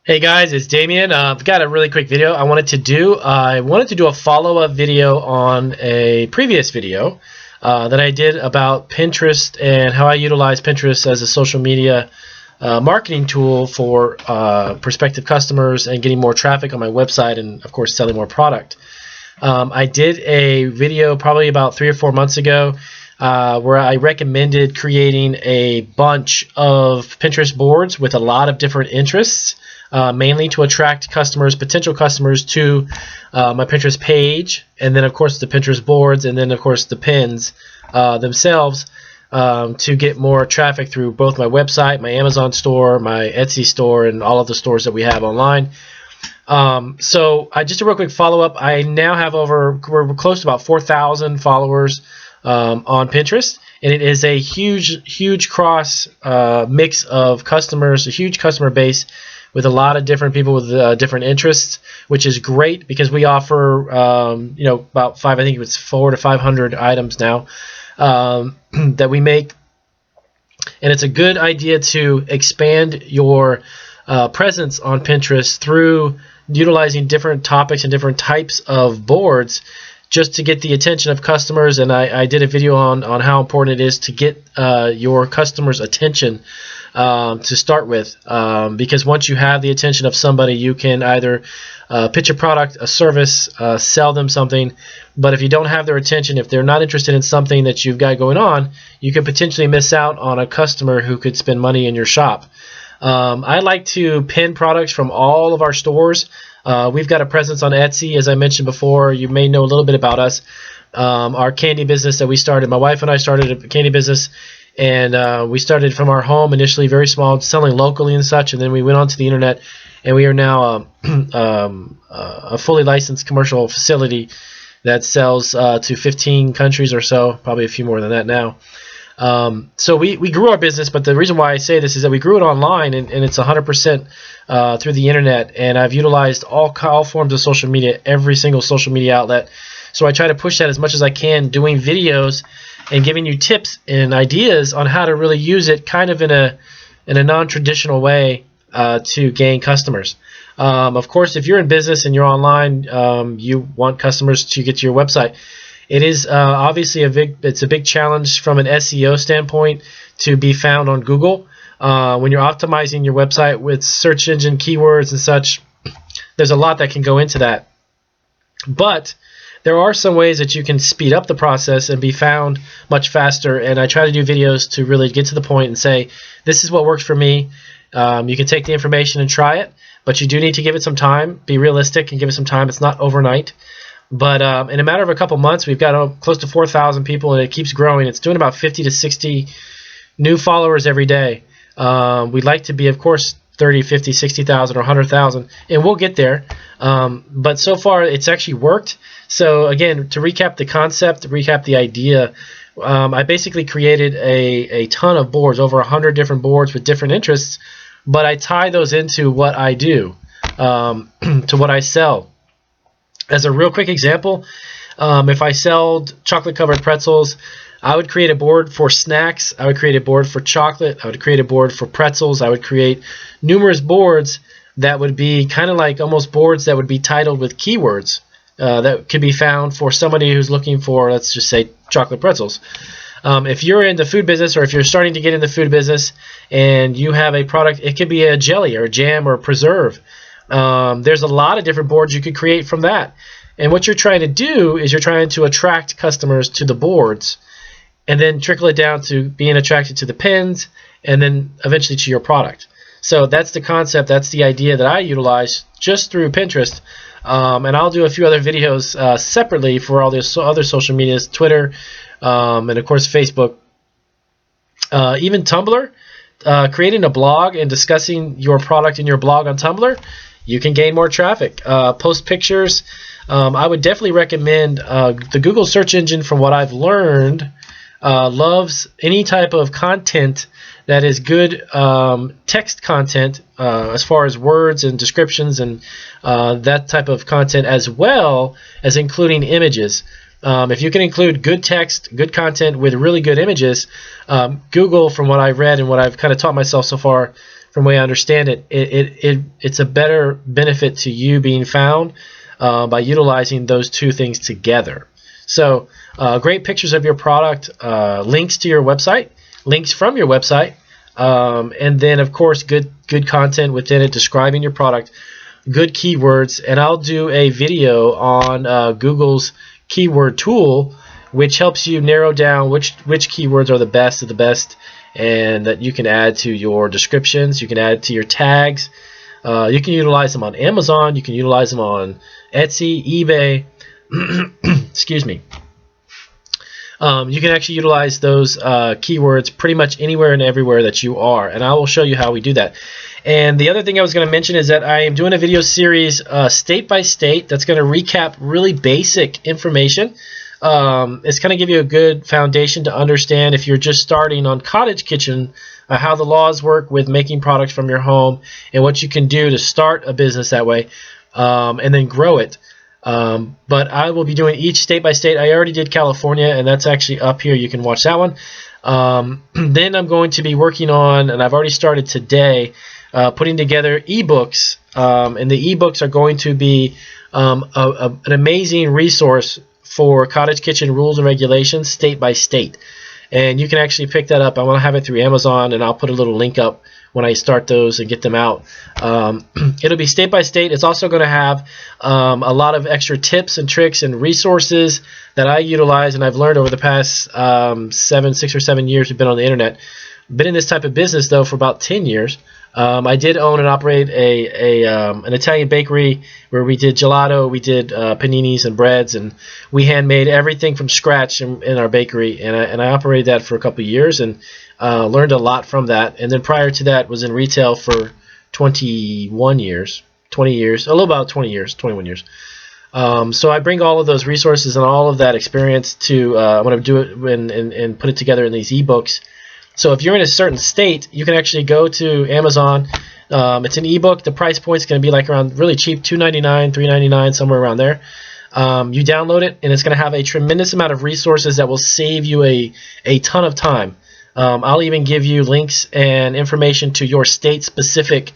Hey guys, it's Damien. I've got a really quick video I wanted to do. I wanted to do a follow-up video on a previous video that I did about Pinterest and how I utilize Pinterest as a social media marketing tool for prospective customers and getting more traffic on my website and, of course, selling more product. I did a video probably about 3 or 4 months ago where I recommended creating a bunch of Pinterest boards with a lot of different interests. Mainly to attract customers, potential customers to my Pinterest page, and then of course the Pinterest boards, and then of course the pins themselves to get more traffic through both my website, my Amazon store, my Etsy store, and all of the stores that we have online. So just a real quick follow-up. I now have we're close to about 4,000 followers on Pinterest, and it is a huge cross mix of customers, a huge customer base with a lot of different people with different interests, which is great because we offer, about I think it's 400 to 500 items now that we make, and it's a good idea to expand your presence on Pinterest through utilizing different topics and different types of boards just to get the attention of customers. And I did a video on how important it is to get your customers' attention to start with, because once you have the attention of somebody, you can either pitch a product, a service, sell them something. But if you don't have their attention, if they're not interested in something that you've got going on, you could potentially miss out on a customer who could spend money in your shop. I like to pin products from all of our stores. We've got a presence on Etsy, as I mentioned before. You may know a little bit about us. Our candy business that we started, my wife and I started a candy business, and we started from our home initially, very small, selling locally and such, and then we went onto the internet, and we are now a fully licensed commercial facility that sells to 15 countries or so, probably a few more than that now. So we grew our business, but the reason why I say this is that we grew it online, and it's 100% through the internet, and I've utilized all forms of social media, every single social media outlet. So I try to push that as much as I can, doing videos and giving you tips and ideas on how to really use it kind of in a non-traditional way to gain customers. Of course, if you're in business and you're online, you want customers to get to your website. It is obviously a big challenge from an SEO standpoint to be found on Google. When you're optimizing your website with search engine keywords and such, there's a lot that can go into that. But there are some ways that you can speed up the process and be found much faster, and I try to do videos to really get to the point and say, this is what works for me. You can take the information and try it, but you do need to give it some time, be realistic and give it some time. It's not overnight. But in a matter of a couple months, we've got close to 4,000 people, and it keeps growing. It's doing about 50 to 60 new followers every day. We'd like to be, of course, 30, 50, 60,000 or 100,000, and we'll get there. But so far, it's actually worked. So again, to recap the concept, to recap the idea, I basically created a ton of boards, over 100 different boards with different interests, but I tie those into what I do, to what I sell. As a real quick example, if I sold chocolate-covered pretzels, I would create a board for snacks. I would create a board for chocolate. I would create a board for pretzels. I would create numerous boards that would be kind of like almost boards that would be titled with keywords that could be found for somebody who's looking for, let's just say, chocolate pretzels. If you're in the food business, or if you're starting to get in the food business and you have a product, it could be a jelly or a jam or a preserve. There's a lot of different boards you could create from that. And what you're trying to do is you're trying to attract customers to the boards and then trickle it down to being attracted to the pins and then eventually to your product. So that's the concept, that's the idea that I utilize just through Pinterest. And I'll do a few other videos separately for all the other social medias, Twitter, and of course Facebook, even Tumblr. Creating a blog and discussing your product in your blog on Tumblr, you can gain more traffic. Post pictures. I would definitely recommend the Google search engine, from what I've learned, loves any type of content that is good text content, as far as words and descriptions and that type of content, as well as including images. If you can include good text, good content with really good images, Google, from what I've read and what I've kind of taught myself so far, from the way I understand it, it's a better benefit to you being found by utilizing those two things together. So great pictures of your product, links to your website, links from your website, and then of course good content within it describing your product, good keywords. And I'll do a video on Google's keyword tool, which helps you narrow down which keywords are the best of the best, and that you can add to your descriptions, you can add to your tags. You can utilize them on Amazon, you can utilize them on Etsy, eBay, excuse me. You can actually utilize those keywords pretty much anywhere and everywhere that you are, and I will show you how we do that. And the other thing I was going to mention is that I am doing a video series state by state that's going to recap really basic information. It's going to give you a good foundation to understand, if you're just starting on cottage kitchen, how the laws work with making products from your home and what you can do to start a business that way, and then grow it. But I will be doing each state by state. I already did California, and that's actually up here. You can watch that one. Then I'm going to be working on, and I've already started today, putting together ebooks, and the ebooks are going to be an amazing resource for cottage kitchen rules and regulations state by state. And you can actually pick that up. I want to have it through Amazon, and I'll put a little link up when I start those and get them out. It'll be state by state. It's also going to have a lot of extra tips and tricks and resources that I utilize and I've learned over the past 6 or 7 years we've been on the internet. Been in this type of business though for about 10 years. I did own and operate an Italian bakery where we did gelato, we did paninis and breads, and we handmade everything from scratch in our bakery. And I operated that for a couple of years and learned a lot from that. And then prior to that was in retail for 21 years, a little about 20 years, 21 years. So I bring all of those resources and all of that experience to when I do it and put it together in these ebooks. So if you're in a certain state, you can actually go to Amazon. It's an ebook. The price point is going to be like around really cheap, $2.99, $3.99, somewhere around there. You download it, and it's going to have a tremendous amount of resources that will save you a ton of time. I'll even give you links and information to your state-specific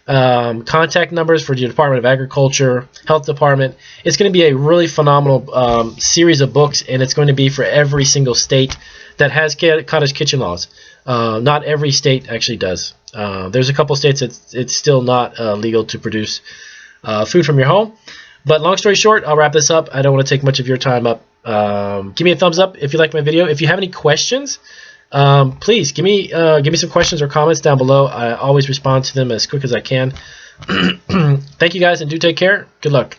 contact numbers for your Department of Agriculture, Health Department. It's going to be a really phenomenal series of books, and it's going to be for every single state that has cottage kitchen laws. Not every state actually does. There's a couple states it's still not legal to produce food from your home. But long story short, I'll wrap this up. I don't want to take much of your time up. Give me a thumbs up if you like my video. If you have any questions, please give me some questions or comments down below. I always respond to them as quick as I can. Thank you guys, and do take care. Good luck.